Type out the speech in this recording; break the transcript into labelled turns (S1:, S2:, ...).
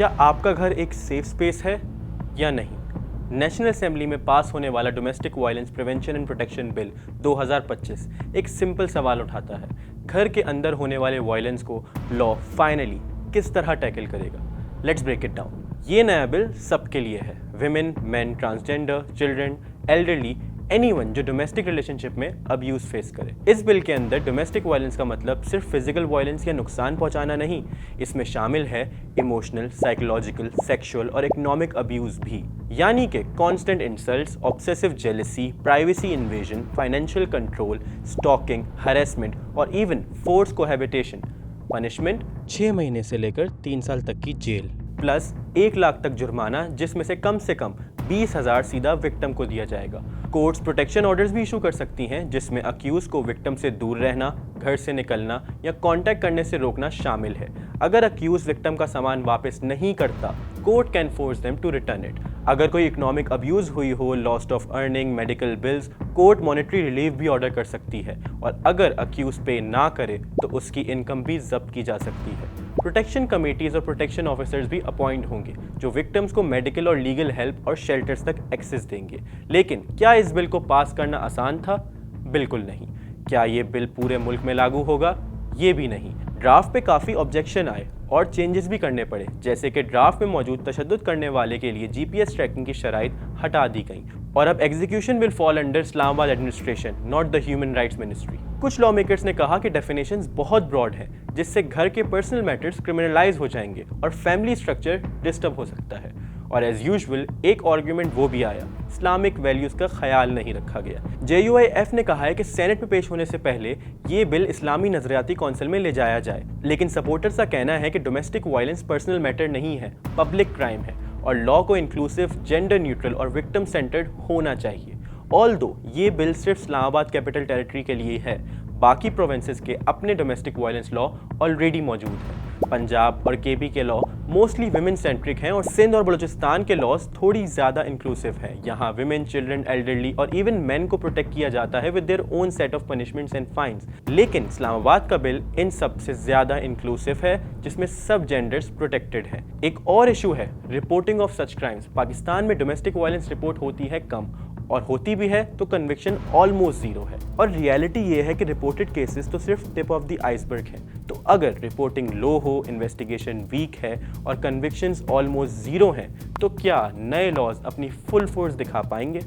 S1: क्या आपका घर एक सेफ स्पेस है या नहीं? नेशनल असेंबली में पास होने वाला domestic violence prevention and protection bill 2025 एक सिंपल सवाल उठाता है। घर के अंदर होने वाले वायलेंस को लॉ फाइनली किस तरह टैकल करेगा? Let's break it down. ये नया बिल सबके लिए है। Women, man, transgender, children, elderly, anyone जो डोमेस्टिक रिलेशनशिप में अब्यूज फेस करे। इस बिल के अंदर डोमेस्टिक वायलेंस का मतलब सिर्फ फिजिकल वायलेंस या नुकसान पहुंचाना नहीं, इसमें शामिल है इमोशनल, साइकोलॉजिकल, सेक्सुअल और इकोनॉमिक अब्यूज भी। यानी कि constant insults, obsessive jealousy, privacy invasion, financial control, stalking, harassment और इवन फोर्स कोहैबिटेशन। पनिशमेंट 6 महीने से लेकर 3 साल तक की जेल प्लस 1 लाख तक जुर्माना, जिसमें से कम 20,000 सीधा विक्टिम को दिया जाएगा। कोर्ट्स प्रोटेक्शन ऑर्डर्स भी इशू कर सकती हैं, जिसमें अक्यूज को विक्टिम से दूर रहना, घर से निकलना या कांटेक्ट करने से रोकना शामिल है। अगर अक्यूज विक्टिम का सामान वापस नहीं करता, court can force them to return it. अगर कोई इकोनॉमिक अब्यूज हुई हो, lost of earning, medical bills, court monetary relief भी ऑर्डर कर सकती है और अगर अक्यूज पे ना करे तो उसकी इनकम भी जब्त की जा सकती है। प्रोटेक्शन कमेटीज और प्रोटेक्शन ऑफिसर्स भी अपॉइंट होंगे जो विक्टिम्स को मेडिकल और लीगल हेल्प और शेल्टर्स तक एक्सेस देंगे। लेकिन क्या इस बिल को पास करना आसान था? बिल्कुल नहीं। क्या ये बिल पूरे मुल्क में लागू होगा? ये भी नहीं। ड्राफ्ट पे काफ़ी ऑब्जेक्शन आए और चेंजेस भी करने पड़े, जैसे कि ड्राफ्ट में मौजूद तशद्दुद करने वाले के लिए जीपीएस ट्रैकिंग की शराइत हटा दी गई और अब execution will fall under Islamabad administration, not the human rights ministry. कुछ लॉ मेकर्स ने कहा कि डेफिनेशंस बहुत ब्रॉड हैं, जिससे घर के पर्सनल मैटर्स क्रिमिनलाइज हो जाएंगे और फैमिली स्ट्रक्चर डिस्टर्ब हो सकता है। और एज यूजुअल एक आर्ग्यूमेंट वो भी आया, इस्लामिक वैल्यूज़ का ख्याल नहीं रखा गया। JUIF ने कहा है कि सेनेट में पेश होने से पहले ये बिल इस्लामी नजरियाती कौंसिल में ले जाया जाए, लेकिन सपोर्टर्स का कहना है कि डोमेस्टिक वायलेंस पर्सनल मैटर नहीं है, पब्लिक क्राइम है और लॉ को इंक्लूसिव, जेंडर न्यूट्रल और विक्टिम सेंटर्ड होना चाहिए। ऑल्दो ये बिल सिर्फ इस्लामाबाद कैपिटल टेरिटरी के लिए है, बाकी प्रोविंसेस के अपने डोमेस्टिक वायलेंस लॉ ऑलरेडी मौजूद हैं। पंजाब और केपी के लॉ मोस्टली विमेन सेंट्रिक हैं और सिंध और बलूचिस्तान के लॉज थोड़ी ज़्यादा इंक्लूसिव हैं। यहाँ विमेन, चिल्ड्रन, एल्डरली और इवन मैन को प्रोटेक्ट किया जाता है with their own set of punishments and fines. लेकिन इस्लामाबाद का बिल इन सब से ज़्यादा इंक्लूसिव है, जिसमें सब जेंडर्स प्रोटेक्टेड हैं। एक और इशू है reporting of such crimes. Pakistan में डोमेस्टिक वायलेंस रिपोर्ट होती है कम, और होती भी है तो कन्विक्शन ऑलमोस्ट जीरो है। और रियलिटी ये है कि रिपोर्टेड केसेस तो सिर्फ टिप ऑफ द आइसबर्ग है। तो अगर रिपोर्टिंग लो हो, इन्वेस्टिगेशन वीक है और कन्विक्शंस ऑलमोस्ट जीरो हैं, तो क्या नए लॉज अपनी फुल फोर्स दिखा पाएंगे?